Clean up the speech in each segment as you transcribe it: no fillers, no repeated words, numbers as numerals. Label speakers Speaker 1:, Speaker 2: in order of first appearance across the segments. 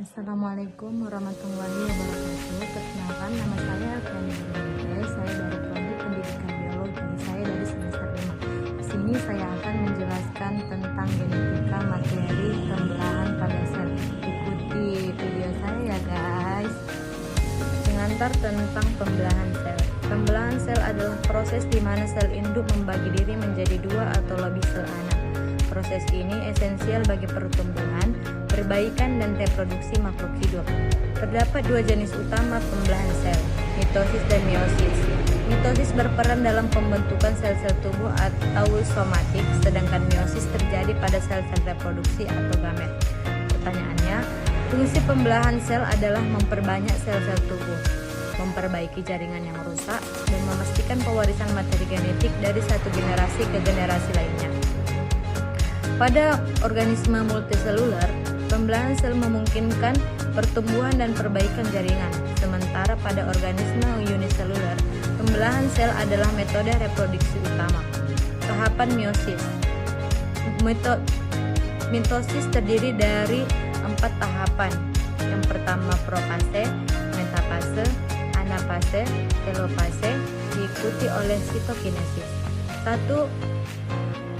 Speaker 1: Assalamualaikum warahmatullahi wabarakatuh. Perkenalkan, nama saya Fiani Nurul. Saya dari Prodi Pendidikan Biologi. Saya dari semester 5. Di sini saya akan menjelaskan tentang genetika materi pembelahan pada sel. Ikuti video saya ya guys. Pengantar tentang pembelahan sel. Pembelahan sel adalah proses di mana sel induk membagi diri menjadi dua atau lebih sel anak. Proses ini esensial bagi pertumbuhan, perbaikan, dan reproduksi makhluk hidup. Terdapat dua jenis utama pembelahan sel, mitosis dan meiosis. Mitosis berperan dalam pembentukan sel-sel tubuh atau somatik, sedangkan meiosis terjadi pada sel-sel reproduksi atau gamet. Pertanyaannya, fungsi pembelahan sel adalah memperbanyak sel-sel tubuh, memperbaiki jaringan yang rusak, dan memastikan pewarisan materi genetik dari satu generasi ke generasi lainnya. Pada organisme multiseluler, pembelahan sel memungkinkan pertumbuhan dan perbaikan jaringan. Sementara pada organisme uniseluler, pembelahan sel adalah metode reproduksi utama. Tahapan meiosis. Mitosis terdiri dari 4 tahapan. Yang pertama profase, metafase, anafase, telofase, diikuti oleh sitokinesis. 1.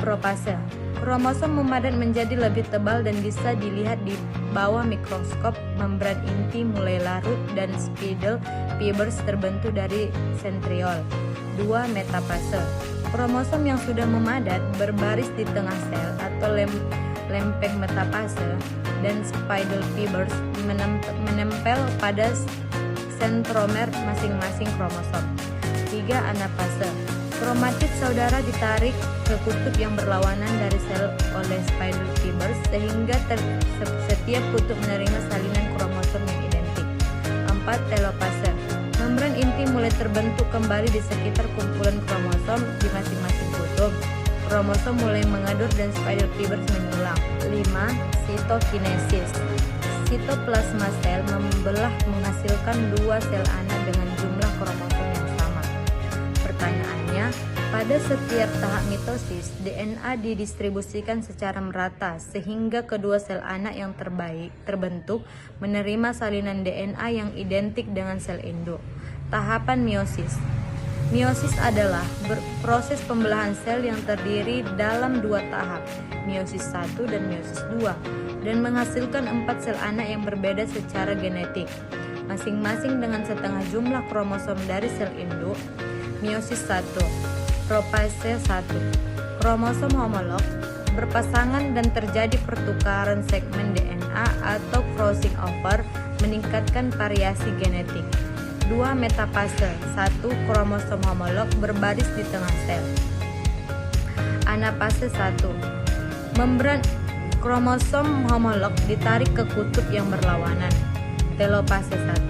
Speaker 1: Profase. Kromosom memadat menjadi lebih tebal dan bisa dilihat di bawah mikroskop. Membran inti mulai larut dan spindle fibers terbentuk dari sentriol. 2. Metafase. Kromosom yang sudah memadat berbaris di tengah sel atau lempeng metafase dan spindle fibers menempel pada sentromer masing-masing kromosom. 3. Anafase. Kromatid saudara ditarik ke kutub yang berlawanan dari sel oleh spindle fibers sehingga setiap kutub menerima salinan kromosom yang identik. 4. Telofase. Membran inti mulai terbentuk kembali di sekitar kumpulan kromosom di masing-masing kutub. Kromosom mulai mengadur dan spindle fibers menyulang. 5. Sitokinesis. Sitoplasma sel membelah menghasilkan 2 sel anak dengan jumlah kromosom yang sama. Pertanyaannya, pada setiap tahap mitosis, DNA didistribusikan secara merata sehingga kedua sel anak yang terbentuk menerima salinan DNA yang identik dengan sel induk. Tahapan meiosis. Meiosis adalah proses pembelahan sel yang terdiri dalam 2 tahap, meiosis 1 dan meiosis 2, dan menghasilkan 4 sel anak yang berbeda secara genetik, masing-masing dengan setengah jumlah kromosom dari sel induk. Meiosis 1. Profase 1. Kromosom homolog berpasangan dan terjadi pertukaran segmen DNA atau crossing over meningkatkan variasi genetik. 2. Metafase 1. Kromosom homolog berbaris di tengah sel. Anafase 1. Membran kromosom homolog ditarik ke kutub yang berlawanan. Telofase 1.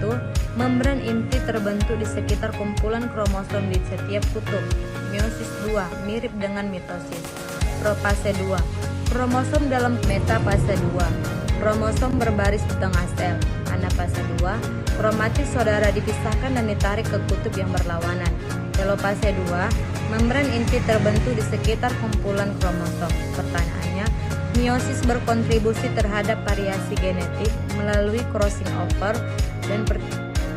Speaker 1: Membran inti terbentuk di sekitar kumpulan kromosom di setiap kutub. Meiosis 2 mirip dengan mitosis. Profase 2. Kromosom dalam metafase 2. Kromosom berbaris di tengah sel. Anafase 2. Kromatid saudara dipisahkan dan ditarik ke kutub yang berlawanan. Telofase 2. Membran inti terbentuk di sekitar kumpulan kromosom. Pertanyaannya, meiosis berkontribusi terhadap variasi genetik melalui crossing over dan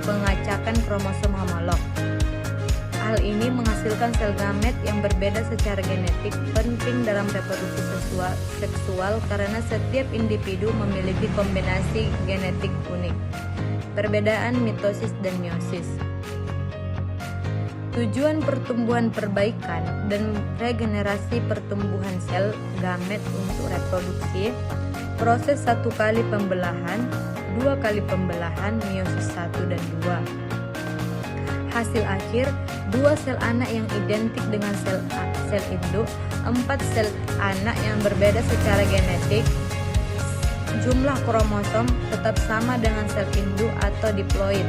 Speaker 1: pengacakan kromosom homolog. Hal ini menghasilkan sel gamet yang berbeda secara genetik, penting dalam reproduksi seksual karena setiap individu memiliki kombinasi genetik unik. Perbedaan mitosis dan meiosis. Tujuan pertumbuhan perbaikan dan regenerasi pertumbuhan sel gamet untuk reproduksi. Proses 1 kali pembelahan, 2 kali pembelahan, meiosis 1 dan 2. Hasil akhir, 2 sel anak yang identik dengan sel induk, 4 sel anak yang berbeda secara genetik. Jumlah kromosom tetap sama dengan sel induk atau diploid.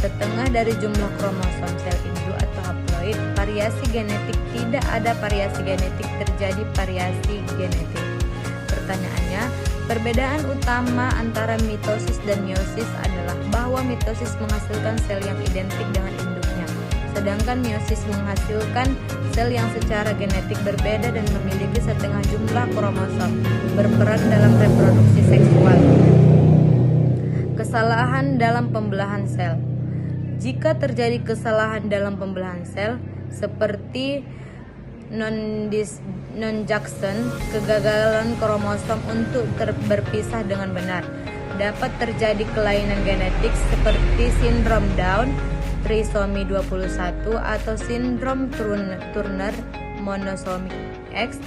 Speaker 1: Setengah dari jumlah kromosom sel induk atau haploid. Variasi genetik. Tidak ada variasi genetik, terjadi variasi genetik. Pertanyaannya, perbedaan utama antara mitosis dan meiosis adalah bahwa mitosis menghasilkan sel yang identik dengan induknya, sedangkan meiosis menghasilkan sel yang secara genetik berbeda dan memiliki setengah jumlah kromosom, berperan dalam reproduksi seksual. kesalahan dalam pembelahan sel. Jika terjadi kesalahan dalam pembelahan sel, seperti non-junction, kegagalan kromosom untuk berpisah dengan benar, dapat terjadi kelainan genetik seperti sindrom Down, trisomi 21, atau sindrom Turner, monosomi X.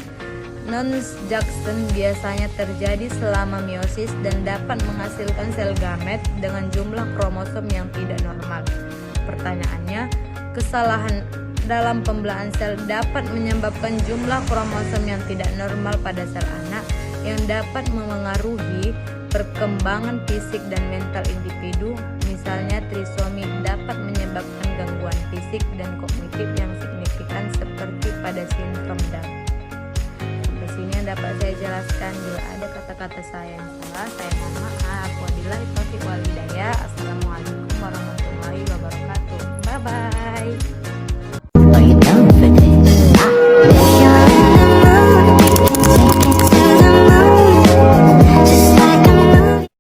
Speaker 1: Non-junction biasanya terjadi selama meiosis dan dapat menghasilkan sel gamet dengan jumlah kromosom yang tidak normal. Pertanyaannya, kesalahan dalam pembelahan sel dapat menyebabkan jumlah kromosom yang tidak normal pada sel anak yang dapat memengaruhi perkembangan fisik dan mental individu. Misalnya trisomi dapat menyebabkan gangguan fisik dan kognitif yang signifikan seperti pada sindrom Down. Sampai sini yang dapat saya jelaskan. Bila ada kata-kata saya yang salah, saya mohon maaf.